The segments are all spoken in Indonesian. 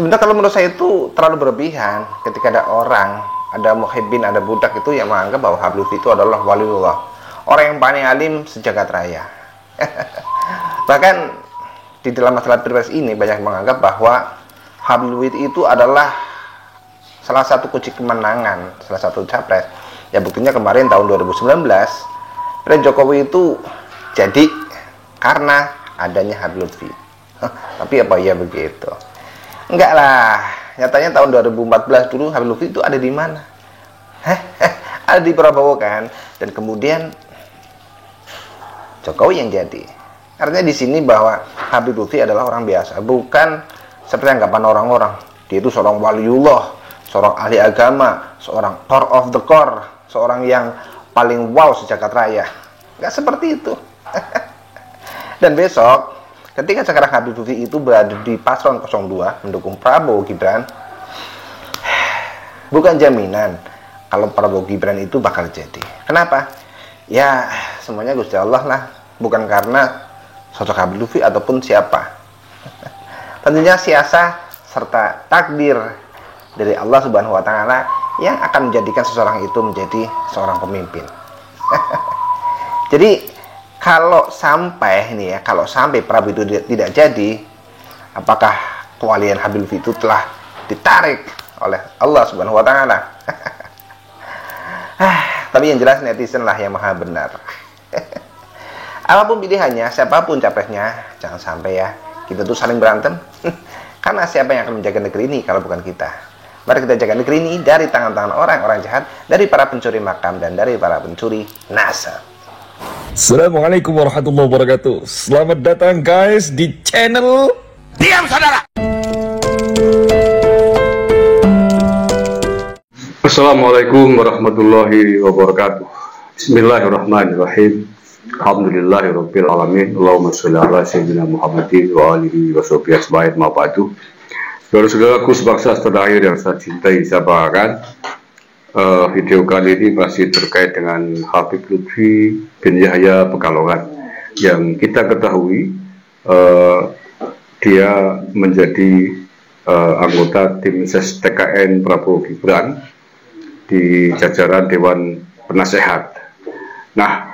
Sebenarnya kalau menurut saya itu terlalu berlebihan ketika ada orang, ada muhibbin, ada budak itu yang menganggap bahwa Habib Lutfi itu adalah waliullah, orang yang paling alim sejagat raya. Bahkan di dalam masalah pilpres ini banyak menganggap bahwa Habib Lutfi itu adalah salah satu kunci kemenangan, salah satu capres. Ya buktinya kemarin tahun 2019 Presiden Jokowi itu jadi karena adanya Habib Lutfi. Tapi apa ya begitu? Enggak lah, nyatanya tahun 2014 dulu Habib Lutfi itu ada di mana? Ada di Prabowo kan, dan kemudian Jokowi yang jadi. Artinya di sini bahwa Habib Lutfi adalah orang biasa, bukan seperti anggapan orang-orang. Dia itu seorang waliullah, seorang ahli agama, seorang core of the core, seorang yang paling wow sejagat raya. Enggak seperti itu. Dan besok ketika sekarang Habib Lutfi itu berada di paslon 02 mendukung Prabowo Gibran, bukan jaminan kalau Prabowo Gibran itu bakal jadi. Kenapa? Ya semuanya Gusti Allah lah, bukan karena sosok Habib Lutfi ataupun siapa. Tentunya siasah serta takdir dari Allah Subhanahu wa taala yang akan menjadikan seseorang itu menjadi seorang pemimpin. Jadi kalau sampai ini ya, kalau sampai Prabowo itu tidak jadi, apakah kewalian Habib Lutfi itu telah ditarik oleh Allah Subhanahu wa taala? Tapi yang jelas netizen lah yang maha benar. Apapun pilihannya, siapapun capresnya, jangan sampai ya kita tuh saling berantem. Karena siapa yang akan menjaga negeri ini kalau bukan kita? Mari kita jaga negeri ini dari tangan-tangan orang-orang jahat, dari para pencuri makam dan dari para pencuri nasab. Assalamualaikum warahmatullahi wabarakatuh. Selamat datang guys di channel Diam Saudara. Assalamualaikum warahmatullahi wabarakatuh. Bismillahirrahmanirrahim. Alhamdulillahirabbil alamin. Allahumma shalli ala sayyidina Muhammadin wa alihi washabihi ajmain. Ma ba'du. Saudara-saudaraku sebangsa setanah air yang saya cintai, saya banggakan. Video kali ini masih terkait dengan Habib Lutfi bin Yahya Pekalongan, yang kita ketahui dia menjadi anggota tim ses TKN Prabowo Gibran di jajaran Dewan Penasehat. Nah,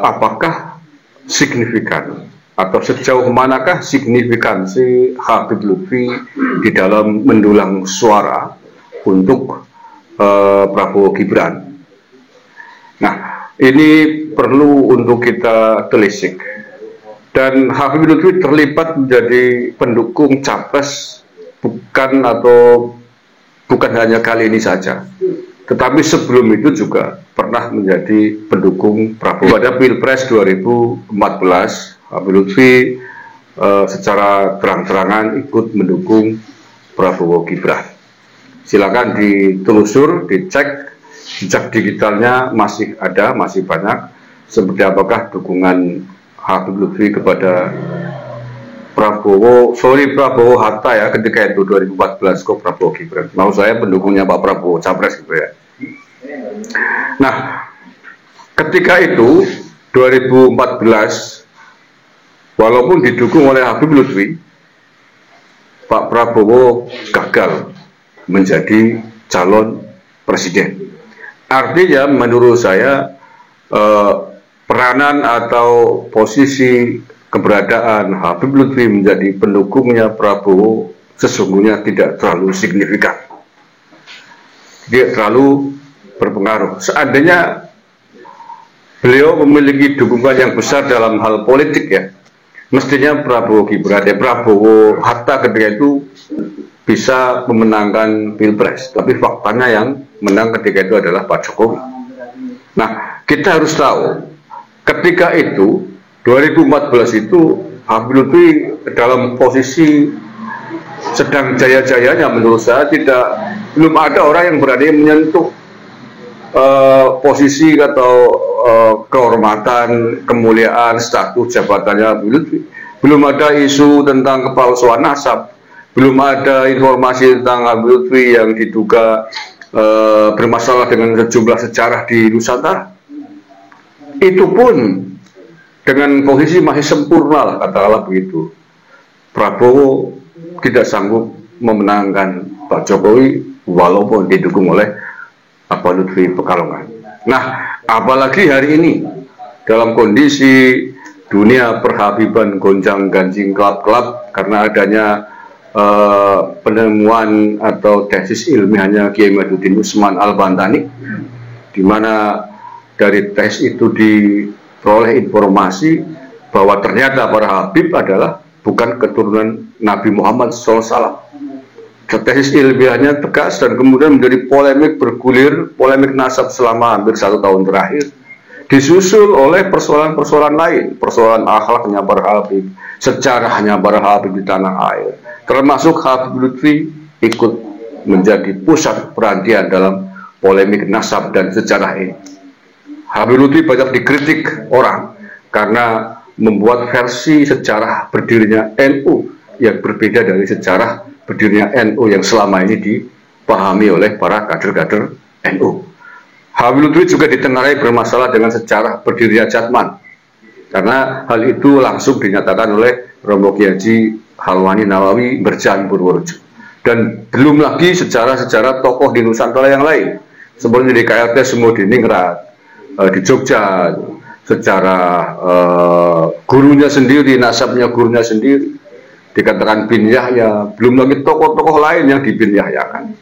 apakah signifikan atau sejauh manakah signifikansi Habib Lutfi di dalam mendulang suara untuk Prabowo Gibran? Nah, ini perlu untuk kita telisik. Dan Habib Lutfi terlibat menjadi pendukung capres bukan hanya kali ini saja, tetapi sebelum itu juga pernah menjadi pendukung Prabowo. Pada Pilpres 2014, Habib Lutfi secara terang-terangan ikut mendukung Prabowo Gibran. Silakan ditelusur, dicek jejak digitalnya, masih ada, masih banyak. Seperti apakah dukungan Habib Lutfi kepada Prabowo Hatta ya ketika itu 2014 kok Prabowo Gibran. Mau saya pendukungnya Pak Prabowo capres gitu ya. Nah, ketika itu 2014 walaupun didukung oleh Habib Lutfi, Pak Prabowo gagal menjadi calon presiden. Artinya menurut saya peranan atau posisi keberadaan Habib Lutfi menjadi pendukungnya Prabowo sesungguhnya tidak terlalu signifikan. Dia terlalu berpengaruh. Seandainya beliau memiliki dukungan yang besar dalam hal politik ya, mestinya Prabowo Gibran, Prabowo Hatta ketika itu bisa memenangkan Pilpres, tapi faktanya yang menang ketika itu adalah Pak Jokowi. Nah, kita harus tahu ketika itu 2014 itu Habib Lutfi dalam posisi sedang jaya-jayanya. Menurut saya belum ada orang yang berani menyentuh posisi atau kehormatan, kemuliaan, status jabatannya Habib Lutfi. Belum ada isu tentang kepalsuan nasab, belum ada informasi tentang Habib Lutfi yang diduga bermasalah dengan sejumlah sejarah di Nusantara. Itu pun dengan posisi masih sempurna lah, katakanlah begitu. Prabowo tidak sanggup memenangkan Pak Jokowi walaupun didukung oleh Abah Lutfi Pekalongan. Nah, apalagi hari ini dalam kondisi dunia perhabiban gonjang-ganjing kelap-kelap karena adanya penemuan atau tesis ilmiahnya Kiai Madudin Usman Al-Bantani, di mana dari tes itu diperoleh informasi bahwa ternyata para Habib adalah bukan keturunan Nabi Muhammad SAW. Tesis ilmiahnya tegas dan kemudian menjadi polemik bergulir, polemik nasab selama hampir 1 tahun terakhir, disusul oleh persoalan-persoalan lain, persoalan akhlaknya para Habib, sejarahnya para Habib di tanah air, termasuk Habib Lutfi ikut menjadi pusat perhatian dalam polemik nasab dan sejarah ini. Habib Lutfi banyak dikritik orang karena membuat versi sejarah berdirinya NU yang berbeda dari sejarah berdirinya NU yang selama ini dipahami oleh para kader-kader NU. Habib Lutfi juga ditengarai bermasalah dengan sejarah berdirinya Jatman, karena hal itu langsung dinyatakan oleh Romo Kiai Haji Halwani Nawawi Berjan Purworejo. Dan belum lagi sejarah-sejarah tokoh di Nusantara yang lain, seperti di KRT Sumodiningrat, di Jogja, sejarah gurunya sendiri, nasabnya gurunya sendiri, dikatakan bin Yahya, belum lagi tokoh-tokoh lain yang dibin Yahyakan.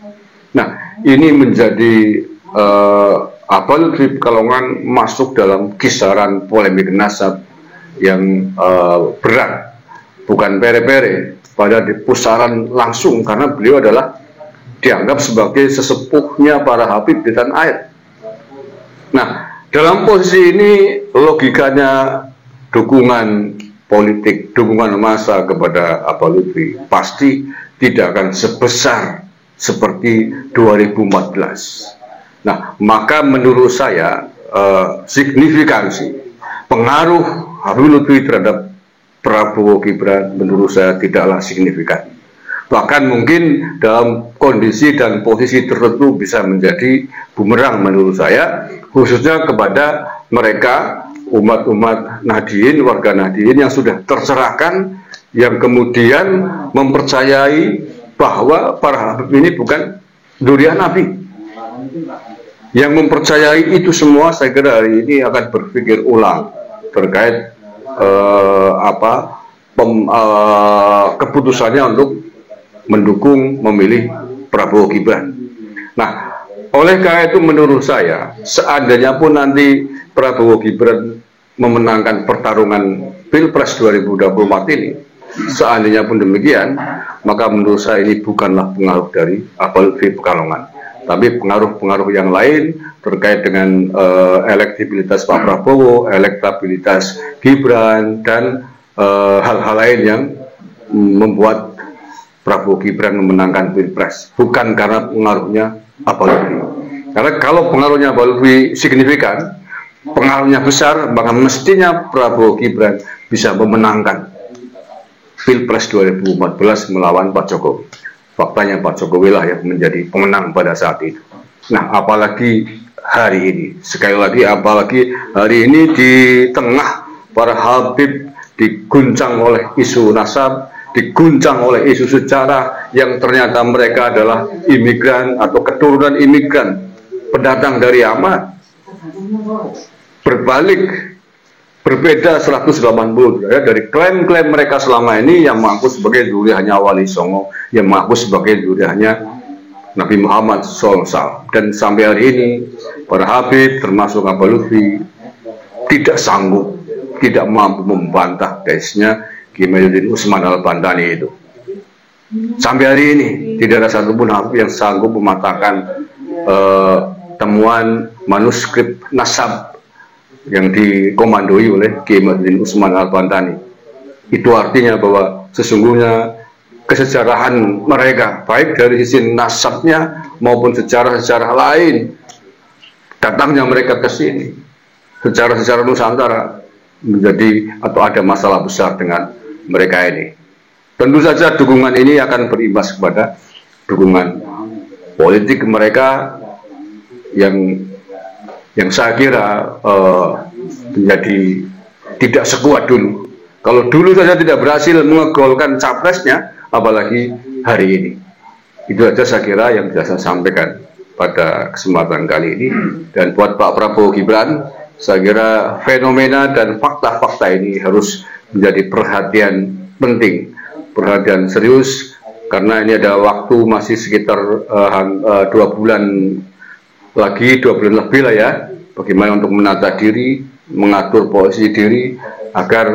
Nah, ini menjadi Abah Lutfi Pekalongan masuk dalam kisaran polemik nasab yang berat, bukan pere-pere, pada di pusaran langsung, karena beliau adalah dianggap sebagai sesepuhnya para Habib di tanah air. Nah, dalam posisi ini logikanya dukungan politik, dukungan massa kepada Abah Lutfi pasti tidak akan sebesar seperti 2014. Nah, maka menurut saya signifikansi pengaruh Habib Lutfi terhadap Prabowo Gibran menurut saya tidaklah signifikan. Bahkan mungkin dalam kondisi dan posisi tertentu bisa menjadi bumerang menurut saya, khususnya kepada mereka umat-umat Nahdien, warga Nahdien yang sudah tercerahkan, yang kemudian mempercayai bahwa para Habib ini bukan dzurriyyah Nabi. Yang mempercayai itu semua, saya kira hari ini akan berpikir ulang terkait keputusannya untuk mendukung memilih Prabowo Gibran. Nah, oleh karena itu menurut saya, seandainya pun nanti Prabowo Gibran memenangkan pertarungan Pilpres 2024 ini, seandainya pun demikian, maka menurut saya ini bukanlah pengaruh dari Abah Lutfi Pekalongan, tapi pengaruh-pengaruh yang lain terkait dengan elektabilitas Pak Prabowo, elektabilitas Gibran, dan hal-hal lain yang membuat Prabowo Gibran memenangkan Pilpres, bukan karena pengaruhnya Abah Lutfi. Karena kalau pengaruhnya Abah Lutfi signifikan, pengaruhnya besar, maka mestinya Prabowo Gibran bisa memenangkan Pilpres 2014 melawan Pak Jokowi. Faktanya Pak Jokowi lah yang menjadi pemenang pada saat itu. Nah, apalagi hari ini, sekali lagi apalagi hari ini di tengah para Habib diguncang oleh isu nasab, diguncang oleh isu sejarah yang ternyata mereka adalah imigran atau keturunan imigran, pendatang dari Yaman. Berbalik, berbeda 180 ya, dari klaim-klaim mereka selama ini yang mengaku sebagai dzurriyyahnya Wali Songo, yang mengaku sebagai dzurriyyahnya Nabi Muhammad SAW. Dan sampai hari ini para Habib termasuk Abah Lutfi tidak sanggup, tidak mampu membantah tesisnya Kiai Madudin Usman Al-Bantani itu. Sampai hari ini tidak ada satupun Habib yang sanggup mematahkan temuan manuskrip nasab yang dikomandoi oleh Kiai Madudin Usman Al-Bantani. Itu artinya bahwa sesungguhnya kesejarahan mereka, baik dari sisi nasabnya maupun sejarah-sejarah lain, datangnya mereka ke sini, sejarah-sejarah Nusantara menjadi atau ada masalah besar dengan mereka ini. Tentu saja dukungan ini akan berimbas kepada dukungan politik mereka yang saya kira menjadi tidak sekuat dulu. Kalau dulu saja tidak berhasil mengegolkan capresnya, apalagi hari ini. Itu aja saya kira yang bisa saya sampaikan pada kesempatan kali ini. Dan buat Pak Prabowo Gibran, saya kira fenomena dan fakta-fakta ini harus menjadi perhatian penting, perhatian serius, karena ini ada waktu masih sekitar 2 bulan lagi, 2 bulan lebih lah ya, bagaimana untuk menata diri, mengatur posisi diri agar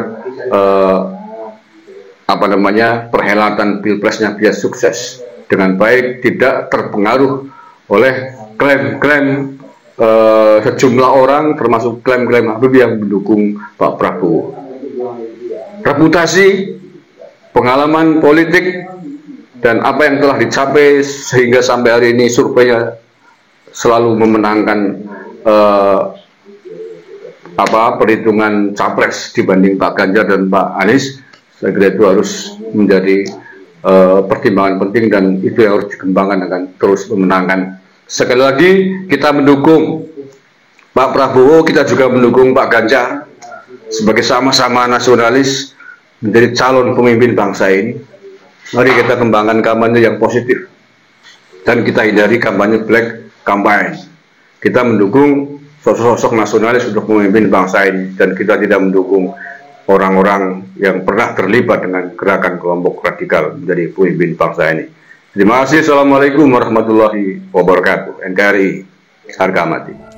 perhelatan pilpresnya bisa sukses dengan baik, tidak terpengaruh oleh klaim-klaim sejumlah orang, termasuk klaim-klaim Habib yang mendukung Pak Prabowo. Reputasi, pengalaman politik, dan apa yang telah dicapai sehingga sampai hari ini surveinya selalu memenangkan perhitungan capres dibanding Pak Ganjar dan Pak Anies. Saya kira itu harus menjadi pertimbangan penting, dan itu yang harus dikembangkan akan terus memenangkan. Sekali lagi, kita mendukung Pak Prabowo, kita juga mendukung Pak Ganjar sebagai sama-sama nasionalis menjadi calon pemimpin bangsa ini. Mari kita kembangkan kampanye yang positif dan kita hindari kampanye black campaign. Kita mendukung sosok-sosok nasionalis untuk memimpin bangsa ini, dan kita tidak mendukung orang-orang yang pernah terlibat dengan gerakan kelompok radikal menjadi pemimpin bangsa ini. Terima kasih. Assalamualaikum warahmatullahi wabarakatuh. NKRI harga mati.